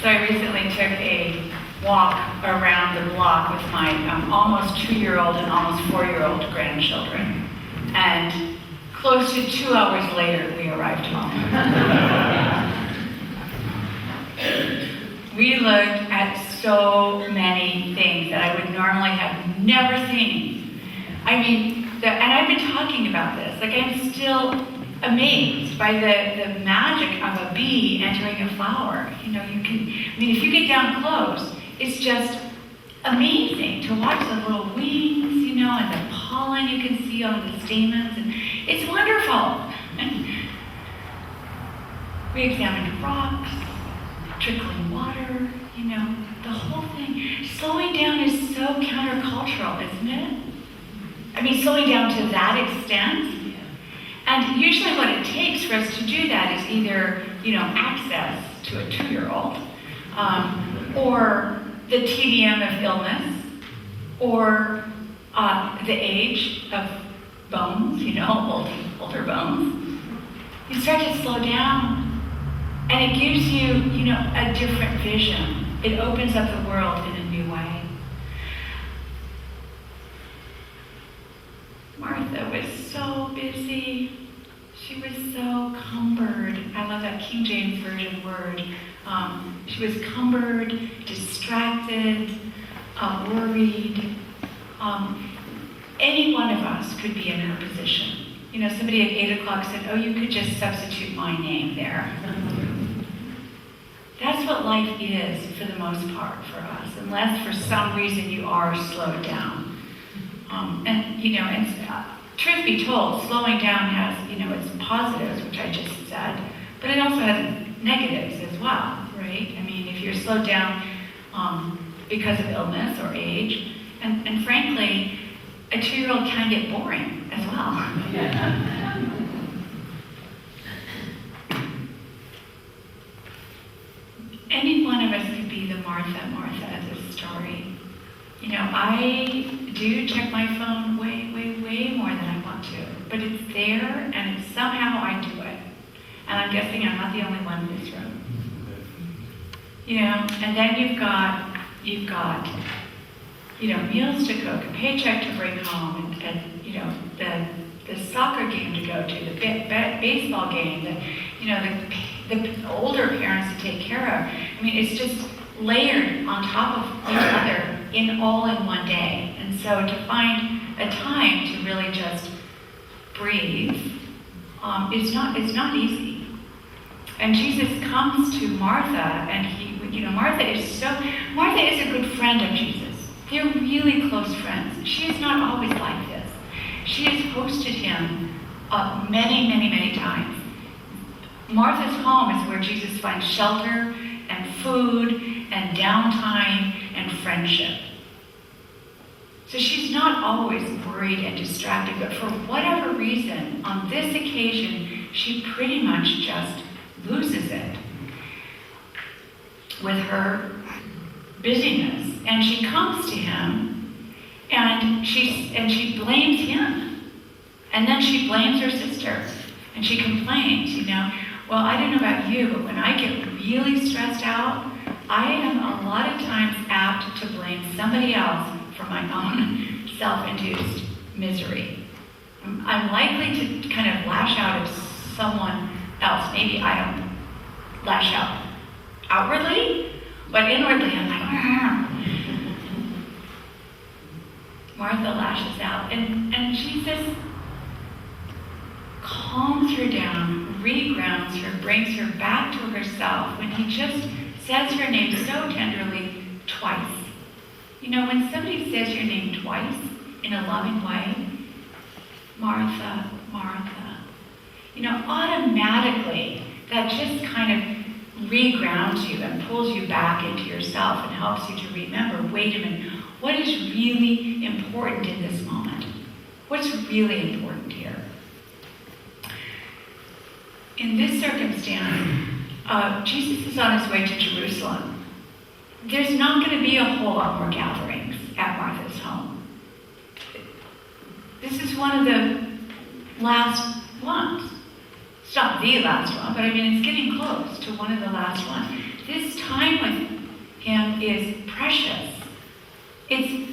So I recently took a walk around the block with my almost 2-year-old and almost 4-year-old grandchildren. And close to 2 hours later, we arrived home. We looked at so many things that I would normally have never seen. I mean, and I've been talking about this, like I'm still amazed by the magic of a bee entering a flower. You know, if you get down close, it's just amazing to watch the little wings, you know, and the pollen you can see on the stamens, and it's wonderful. We examined rocks, trickling water, you know, the whole thing. Slowing down is so countercultural, isn't it? I mean, slowing down to that extent. And usually what it takes for us to do that is either, you know, access to a 2-year-old, or the tedium of illness, or the age of bones, you know, older bones. You start to slow down, and it gives you, you know, a different vision. It opens up the world in a new way. Martha was so busy. She was so cumbered. I love that King James Version word. She was cumbered, distracted, worried. Any one of us could be in her position. You know, somebody at 8 o'clock said, oh, you could just substitute my name there. That's what life is for the most part for us, unless for some reason you are slowed down. And, you know, and truth be told, slowing down has, you know, its positives, which I just said, but it also has negatives as well, right? I mean, if you're slowed down because of illness or age, and frankly, a 2-year-old can get boring as well. Any one of us could be the Martha of this story. You know, I do check my phone way more than I want to, but it's there, and it's somehow I do it. And I'm guessing I'm not the only one in this room. You know, and then you've got, you know, meals to cook, a paycheck to bring home, and you know, the soccer game to go to, the baseball game, the older parents to take care of. I mean, it's just layered on top of each other all in one day. And so to find a time to really just breathe, it's not easy. And Jesus comes to Martha, and Martha is a good friend of Jesus. They're really close friends. She is not always like this. She has hosted him many times. Martha's home is where Jesus finds shelter and food and downtime and friendship. So she's not always worried and distracted, but for whatever reason, on this occasion, she pretty much just loses it with her busyness. And she comes to him, and she blames him. And then she blames her sister, and she complains, you know, well, I don't know about you, but when I get really stressed out, I am a lot of times apt to blame somebody else for my own self-induced misery. I'm likely to kind of lash out at someone else. Maybe I don't lash out outwardly, but inwardly I'm like, Argh. Martha lashes out, and Jesus calms her down, regrounds her, brings her back to herself when he just says her name so tenderly twice. You know, when somebody says your name twice in a loving way, Martha, Martha, you know, automatically that just kind of regrounds you and pulls you back into yourself and helps you to remember, wait a minute, what is really important in this moment? What's really important here? In this circumstance, Jesus is on his way to Jerusalem. There's not going to be a whole lot more gatherings at Martha's home. This is one of the last ones. It's not the last one, but I mean, it's getting close to one of the last ones. this time with him is precious. It's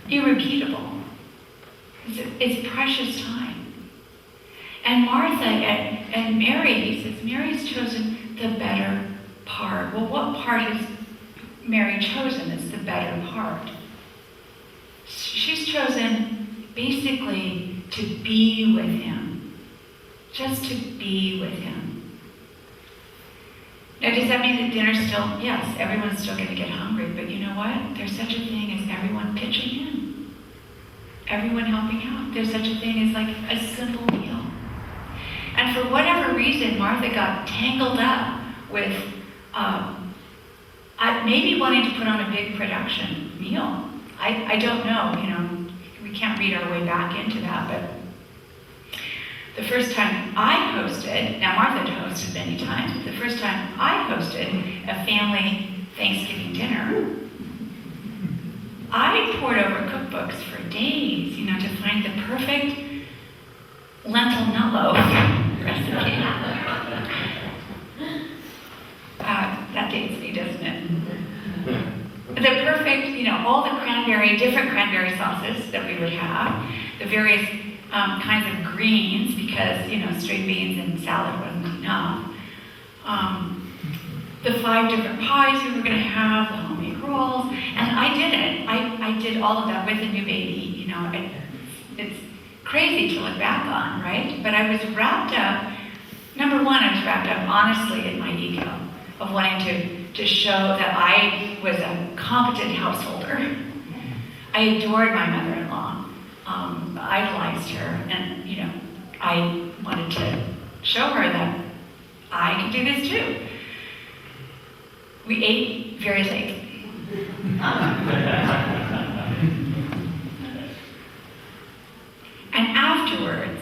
irrepeatable. It's precious time. And Martha and Mary, he says, Mary's chosen the better part. Well, what part has Mary chosen? It's the better part. She's chosen basically to be with him. Just to be with him. Now, does that mean that dinner's still, yes, everyone's still going to get hungry, but you know what? There's such a thing as everyone pitching in. Everyone helping out. There's such a thing as like a simple meal. And for whatever reason, Martha got tangled up with maybe wanting to put on a big production meal. I don't know, we can't read our way back into that, but the first time I hosted, now Martha had hosted many times, but the first time I hosted a family Thanksgiving dinner, I pored over cookbooks for days, to find the perfect lentil nut loaf recipe. That dates me, doesn't it? The perfect, all the different cranberry sauces that we would have, the various kinds of greens, because, string beans and salad wasn't enough. The 5 different pies we were going to have, the homemade rolls, and I did it. I did all of that with a new baby, It's crazy to look back on, right? But I was wrapped up, number one, I was wrapped up honestly in my ego of wanting to show that I was a competent householder. I adored my mother-in-law, idolized her, and I wanted to show her that I could do this too. We ate very late. And afterwards,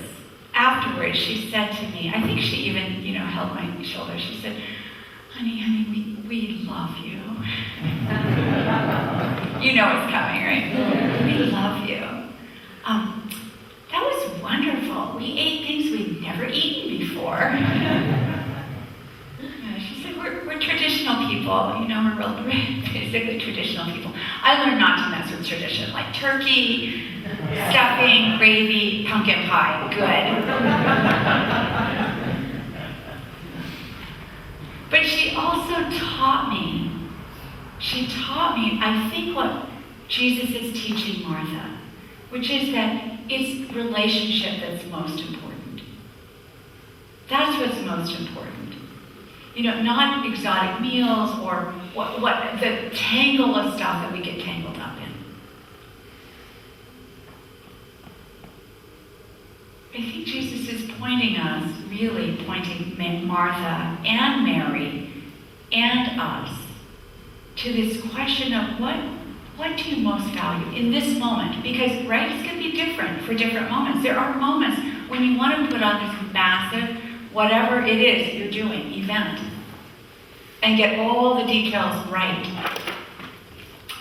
she said to me, I think she even, held my shoulder. She said, honey, we love you. You know it's coming, right? We love you. That was wonderful. We ate things we'd never eaten before. She said, we're traditional people. We're basically traditional people. I learned not to mess with tradition, like turkey, stuffing, gravy, pumpkin pie. Good. But she also taught me, I think, what Jesus is teaching Martha, which is that it's relationship that's most important. That's what's most important. Not exotic meals or what the tangle of stuff that we get tangled up in. I think Jesus is pointing Martha and Mary and us to this question of what do you most value in this moment? Because, right, it's going to be different for different moments. There are moments when you want to put on this massive, whatever it is you're doing, event, and get all the details right.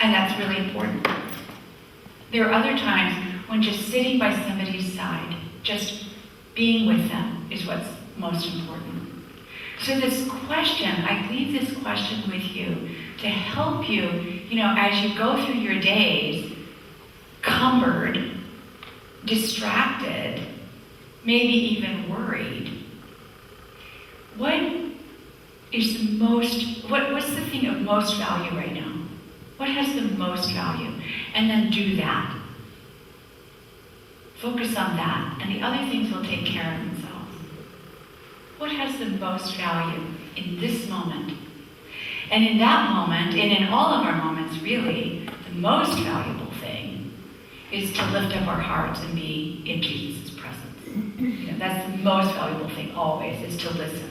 And that's really important. There are other times when just sitting by somebody's side, just being with them is what's most important. So this question, I leave this question with you to help you, as you go through your days, cumbered, distracted, maybe even worried. What's the thing of most value right now? What has the most value? And then do that. Focus on that, and the other things will take care of themselves. What has the most value in this moment? And in that moment, and in all of our moments really, the most valuable thing is to lift up our hearts and be in Jesus' presence. That's the most valuable thing always, is to listen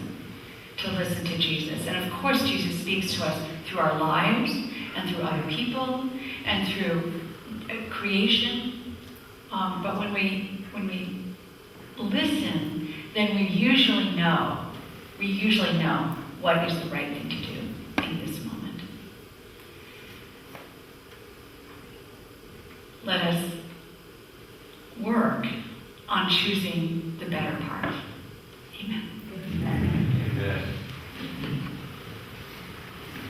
to Jesus. And of course, Jesus speaks to us through our lives and through other people and through creation. But when we listen, then we usually know what is the right thing to do in this moment. Let us work on choosing the better part.